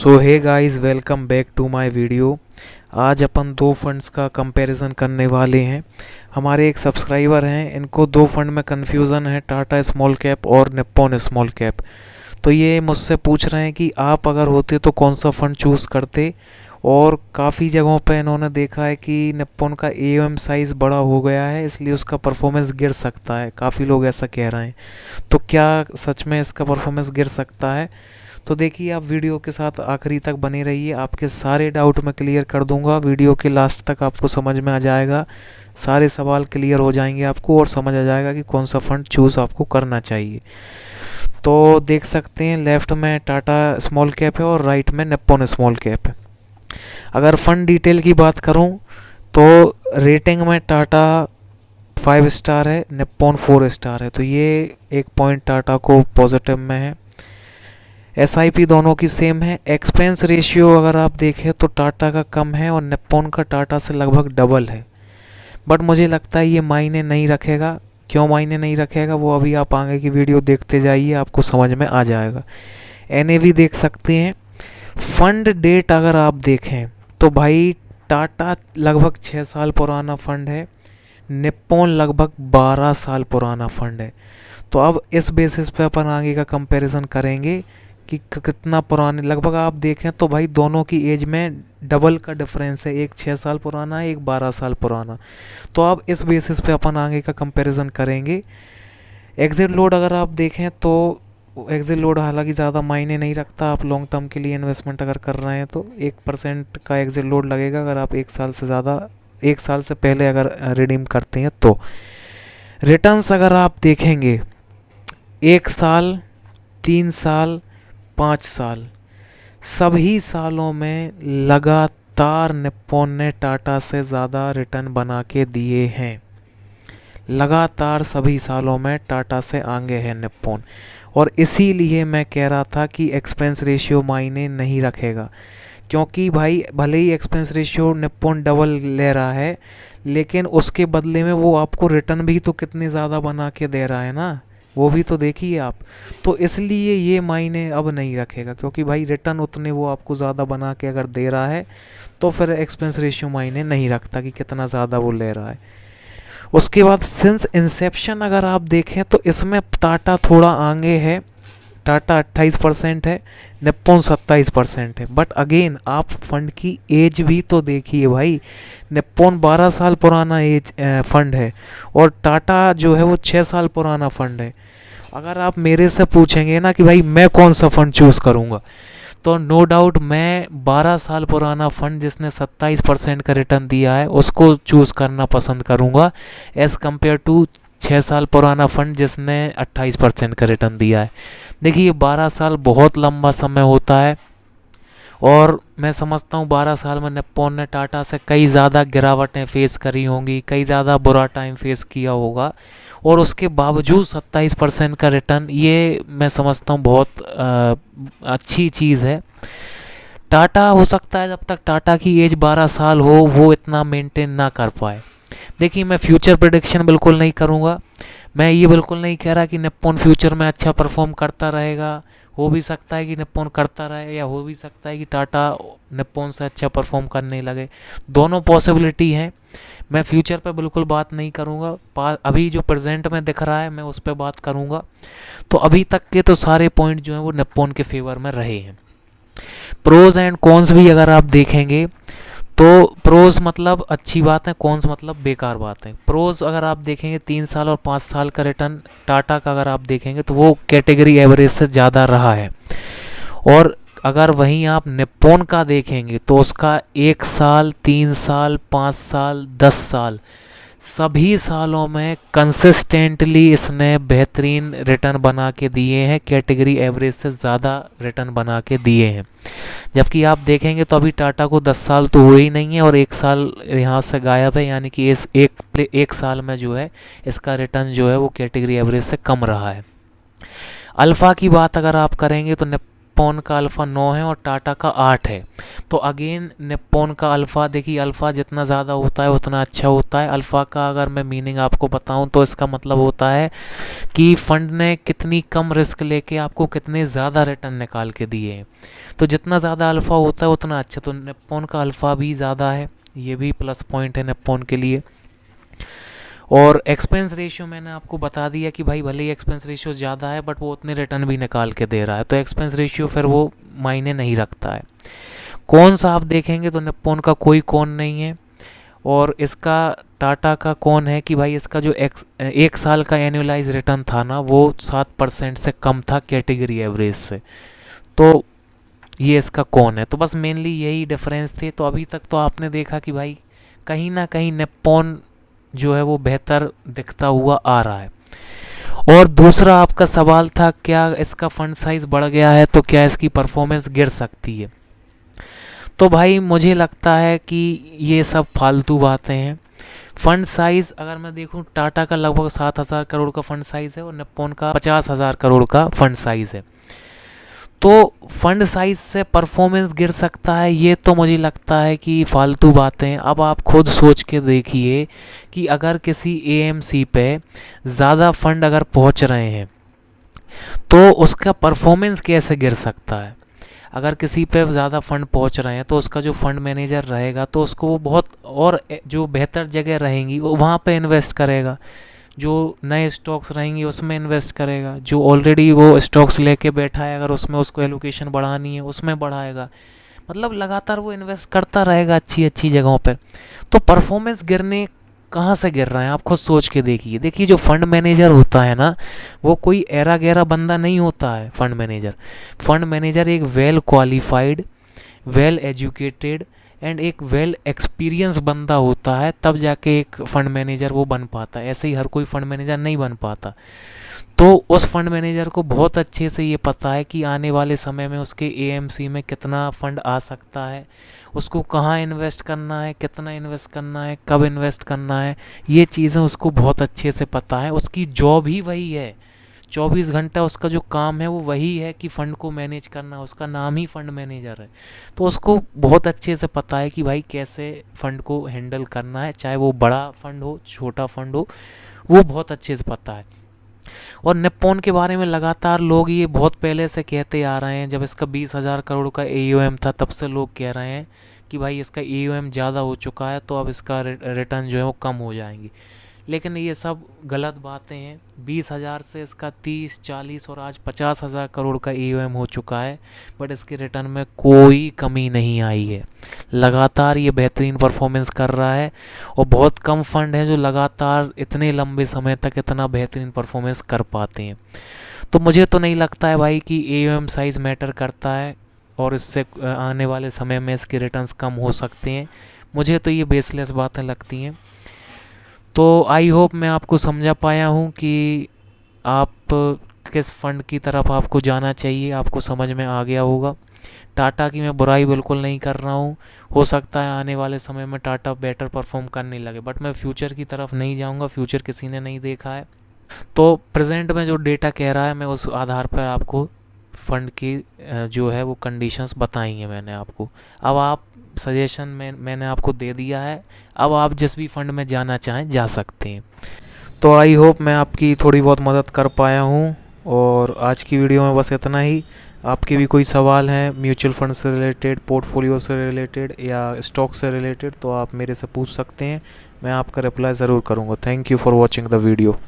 So hey guys, welcome back to my video. आज अपन दो फंड्स का कंपैरिजन करने वाले हैं। हमारे एक सब्सक्राइबर हैं, इनको दो फंड में कन्फ्यूज़न है, टाटा स्मॉल कैप और निप्पॉन स्मॉल कैप। तो ये मुझसे पूछ रहे हैं कि आप अगर होते तो कौन सा फ़ंड चूज़ करते। और काफ़ी जगहों पे इन्होंने देखा है कि निप्पॉन का एओएम साइज़ बड़ा हो गया है, इसलिए उसका परफॉर्मेंस गिर सकता है। काफ़ी लोग ऐसा कह रहे हैं। तो क्या सच में इसका परफॉर्मेंस गिर सकता है? तो देखिए, आप वीडियो के साथ आखिरी तक बने रहिए, आपके सारे डाउट मैं क्लियर कर दूंगा। वीडियो के लास्ट तक आपको समझ में आ जाएगा, सारे सवाल क्लियर हो जाएंगे आपको और समझ आ जाएगा कि कौन सा फ़ंड चूज़ आपको करना चाहिए। तो देख सकते हैं, लेफ़्ट में टाटा स्मॉल कैप है और राइट में निप्पॉन स्मॉल कैप है। अगर फ़ंड डिटेल की बात करूं तो रेटिंग में टाटा 5 स्टार है, निप्पॉन 4 स्टार है। तो ये एक पॉइंट टाटा को पॉजिटिव में है। एसआईपी दोनों की सेम है। एक्सपेंस रेशियो अगर आप देखें तो टाटा का कम है और निप्पॉन का टाटा से लगभग डबल है। बट मुझे लगता है ये मायने नहीं रखेगा। क्यों मायने नहीं रखेगा वो अभी आप आगे की वीडियो देखते जाइए, आपको समझ में आ जाएगा। एनएवी देख सकते हैं। फंड डेट अगर आप देखें तो भाई टाटा लगभग 6 साल पुराना फंड है, निप्पॉन लगभग 12 साल पुराना फंड है। तो अब इस बेसिस पे अपन आगे का कंपैरिजन करेंगे कि कितना पुराने। लगभग आप देखें तो भाई दोनों की एज में डबल का डिफरेंस है, एक 6 साल पुराना है, एक 12 साल पुराना। तो अब इस बेसिस पे अपन आगे का कंपैरिजन करेंगे। एग्जिट लोड अगर आप देखें तो एग्जिट लोड हालांकि ज़्यादा मायने नहीं रखता। आप लॉन्ग टर्म के लिए इन्वेस्टमेंट अगर कर रहे हैं तो 1% का एग्जिट लोड लगेगा अगर आप 1 साल से ज़्यादा, 1 साल से पहले अगर रिडीम करते हैं तो। रिटर्न्स अगर आप देखेंगे 1 साल, 3 साल, 5 साल, सभी सालों में लगातार निप्पॉन ने टाटा से ज़्यादा रिटर्न बना के दिए हैं। लगातार सभी सालों में टाटा से आगे है निप्पॉन। और इसीलिए मैं कह रहा था कि एक्सपेंस रेशियो मायने नहीं रखेगा। क्योंकि भाई भले ही एक्सपेंस रेशियो निप्पॉन डबल ले रहा है, लेकिन उसके बदले में वो आपको रिटर्न भी तो कितने ज़्यादा बना के दे रहा है ना, वो भी तो देखिए आप। तो इसलिए ये मायने अब नहीं रखेगा, क्योंकि भाई रिटर्न उतने वो आपको ज़्यादा बना के अगर दे रहा है तो फिर एक्सपेंस रेशियो मायने नहीं रखता कि कितना ज़्यादा वो ले रहा है। उसके बाद सिंस इंसेप्शन अगर आप देखें तो इसमें टाटा थोड़ा आगे है। टाटा 28% है, निप्पॉन 27% है। बट अगेन आप फंड की एज भी तो देखिए भाई, निप्पॉन 12 साल पुराना एज फंड है और टाटा जो है वो 6 साल पुराना फंड है। अगर आप मेरे से पूछेंगे ना कि भाई मैं कौन सा फ़ंड चूज़ करूँगा, तो नो डाउट मैं 12 साल पुराना फ़ंड जिसने 27% का रिटर्न दिया है उसको चूज़ करना पसंद करूँगा, एज़ कम्पेयर टू 6 साल पुराना फ़ंड जिसने 28% का रिटर्न दिया है। देखिए 12 साल बहुत लंबा समय होता है और मैं समझता हूँ 12 साल में निप्पॉन ने टाटा से कई ज़्यादा गिरावटें फेस करी होंगी, कई ज़्यादा बुरा टाइम फेस किया होगा, और उसके बावजूद 27% का रिटर्न, ये मैं समझता हूँ बहुत अच्छी चीज़ है। टाटा हो सकता है जब तक टाटा की एज 12 साल हो वो इतना मेंटेन ना कर पाए। देखिए मैं फ्यूचर प्रेडिक्शन बिल्कुल नहीं करूँगा। मैं ये बिल्कुल नहीं कह रहा कि निप्पॉन फ्यूचर में अच्छा परफॉर्म करता रहेगा। हो भी सकता है कि निप्पॉन करता रहे, या हो भी सकता है कि टाटा निप्पॉन से अच्छा परफॉर्म करने लगे। दोनों पॉसिबिलिटी हैं। मैं फ्यूचर पे बिल्कुल बात नहीं करूँगा। अभी जो प्रेजेंट में दिख रहा है मैं उस पर बात करूँगा। तो अभी तक के तो सारे पॉइंट जो हैं वो निप्पॉन के फेवर में रहे हैं। प्रोज एंड कॉन्स भी अगर आप देखेंगे तो प्रोज मतलब अच्छी बात है, कॉन्स मतलब बेकार बात है। प्रोज अगर आप देखेंगे 3 साल और 5 साल का रिटर्न टाटा का अगर आप देखेंगे तो वो कैटेगरी एवरेज से ज़्यादा रहा है। और अगर वहीं आप निप्पॉन का देखेंगे तो उसका 1 साल, 3 साल, 5 साल, 10 साल, सभी सालों में कंसिस्टेंटली इसने बेहतरीन रिटर्न बना के दिए हैं, कैटेगरी एवरेज से ज़्यादा रिटर्न बना के दिए हैं। जबकि आप देखेंगे तो अभी टाटा को 10 साल तो हुए ही नहीं है और 1 साल यहाँ से गायब है, यानी कि इस एक साल में जो है इसका रिटर्न जो है वो कैटेगरी एवरेज से कम रहा है। अल्फ़ा की बात अगर आप करेंगे तो निप्पॉन का अल्फ़ा 9 है और टाटा का 8 है। तो अगेन निप्पॉन का अल्फ़ा, देखिए अल्फ़ा जितना ज़्यादा होता है उतना अच्छा होता है। अल्फ़ा का अगर मैं मीनिंग आपको बताऊं तो इसका मतलब होता है कि फंड ने कितनी कम रिस्क लेके आपको कितने ज़्यादा रिटर्न निकाल के दिए हैं। तो जितना ज़्यादा अल्फ़ा होता है उतना अच्छा, तो निप्पॉन का अल्फ़ा भी ज़्यादा है, ये भी प्लस पॉइंट है निप्पॉन के लिए। और एक्सपेंस रेशियो मैंने आपको बता दिया कि भाई भले ही एक्सपेंस रेशियो ज़्यादा है बट वो उतने रिटर्न भी निकाल के दे रहा है, तो एक्सपेंस रेशियो फिर वो मायने नहीं रखता है। कौन सा आप देखेंगे तो निप्पॉन का कोई कौन नहीं है, और इसका टाटा का कौन है कि भाई इसका जो एक साल का एनुअलाइज रिटर्न था ना वो 7% से कम था कैटेगरी एवरेज से। तो ये इसका कौन है, तो बस मेनली यही डिफरेंस थे। तो अभी तक तो आपने देखा कि भाई कहीं ना कहीं निप्पॉन जो है वो बेहतर दिखता हुआ आ रहा है। और दूसरा आपका सवाल था क्या इसका फंड साइज बढ़ गया है तो क्या इसकी परफॉर्मेंस गिर सकती है। तो भाई मुझे लगता है कि ये सब फालतू बातें हैं। फंड साइज़ अगर मैं देखूं, टाटा का लगभग 7,000 करोड़ का फंड साइज़ है और निप्पॉन का 50,000 करोड़ का फंड साइज़ है। तो फंड साइज से परफॉर्मेंस गिर सकता है, ये तो मुझे लगता है कि फालतू बातें हैं। अब आप खुद सोच के देखिए कि अगर किसी एएमसी पे ज़्यादा फंड अगर पहुंच रहे हैं तो उसका परफॉर्मेंस कैसे गिर सकता है। अगर किसी पे ज़्यादा फंड पहुंच रहे हैं तो उसका जो फंड मैनेजर रहेगा तो उसको वो बहुत और जो बेहतर जगह रहेंगी वो वहाँ पे इन्वेस्ट करेगा, जो नए स्टॉक्स रहेंगे उसमें इन्वेस्ट करेगा, जो ऑलरेडी वो स्टॉक्स लेके बैठा है अगर उसमें उसको एलोकेशन बढ़ानी है उसमें बढ़ाएगा। मतलब लगातार वो इन्वेस्ट करता रहेगा अच्छी अच्छी जगहों पर। तो परफॉर्मेंस गिरने कहाँ से गिर रहा है आप खुद सोच के देखिए। देखिए जो फंड मैनेजर होता है ना वो कोई ऐरा गैरा बंदा नहीं होता है। फंड मैनेजर एक well qualified, well educated and एक वेल एक्सपीरियंस बंदा होता है, तब जाके एक फंड मैनेजर वो बन पाता है। ऐसे ही हर कोई फंड मैनेजर नहीं बन पाता। तो उस फंड मैनेजर को बहुत अच्छे से ये पता है कि आने वाले समय में उसके एएमसी में कितना फंड आ सकता है, उसको कहाँ इन्वेस्ट करना है, कितना इन्वेस्ट करना है, कब इन्वेस्ट करना है, ये चीज़ें उसको बहुत अच्छे से पता है। उसकी जॉब ही वही है, 24 घंटा उसका जो काम है वो वही है कि फ़ंड को मैनेज करना, उसका नाम ही फ़ंड मैनेजर है। तो उसको बहुत अच्छे से पता है कि भाई कैसे फ़ंड को हैंडल करना है, चाहे वो बड़ा फ़ंड हो छोटा फ़ंड हो, वो बहुत अच्छे से पता है। और निप्पॉन के बारे में लगातार लोग ये बहुत पहले से कहते आ रहे हैं, जब इसका 20,000 करोड़ का एयूएम था तब से लोग कह रहे हैं कि भाई इसका एयूएम ज़्यादा हो चुका है तो अब इसका रिटर्न जो है वो कम हो जाएंगी। लेकिन ये सब गलत बातें हैं। 20,000 से इसका 30, 40 और आज 50,000 करोड़ का एयूएम हो चुका है, बट इसके रिटर्न में कोई कमी नहीं आई है। लगातार ये बेहतरीन परफॉर्मेंस कर रहा है और बहुत कम फंड है जो लगातार इतने लंबे समय तक इतना बेहतरीन परफॉर्मेंस कर पाते हैं। तो मुझे तो नहीं लगता है भाई कि एयूएम साइज़ मैटर करता है और इससे आने वाले समय में इसके रिटर्न्स कम हो सकते हैं। मुझे तो ये बेसलेस बातें लगती हैं। तो आई होप मैं आपको समझा पाया हूँ कि आप किस फ़ंड की तरफ आपको जाना चाहिए, आपको समझ में आ गया होगा। टाटा की मैं बुराई बिल्कुल नहीं कर रहा हूँ, हो सकता है आने वाले समय में टाटा बेटर परफॉर्म करने लगे, बट मैं फ्यूचर की तरफ नहीं जाऊँगा, फ्यूचर किसी ने नहीं देखा है। तो प्रेजेंट में जो डेटा कह रहा है मैं उस आधार पर आपको फ़ंड की जो है वो कंडीशंस बताई हैं मैंने आपको। अब आप सजेशन में मैंने आपको दे दिया है, अब आप जिस भी फ़ंड में जाना चाहें जा सकते हैं। तो आई होप मैं आपकी थोड़ी बहुत मदद कर पाया हूँ, और आज की वीडियो में बस इतना ही। आपके भी कोई सवाल हैं म्यूचुअल फंड से रिलेटेड, पोर्टफोलियो से रिलेटेड या स्टॉक से रिलेटेड, तो आप मेरे से पूछ सकते हैं, मैं आपका रिप्लाई ज़रूर करूँगा। Thank you for watching the video.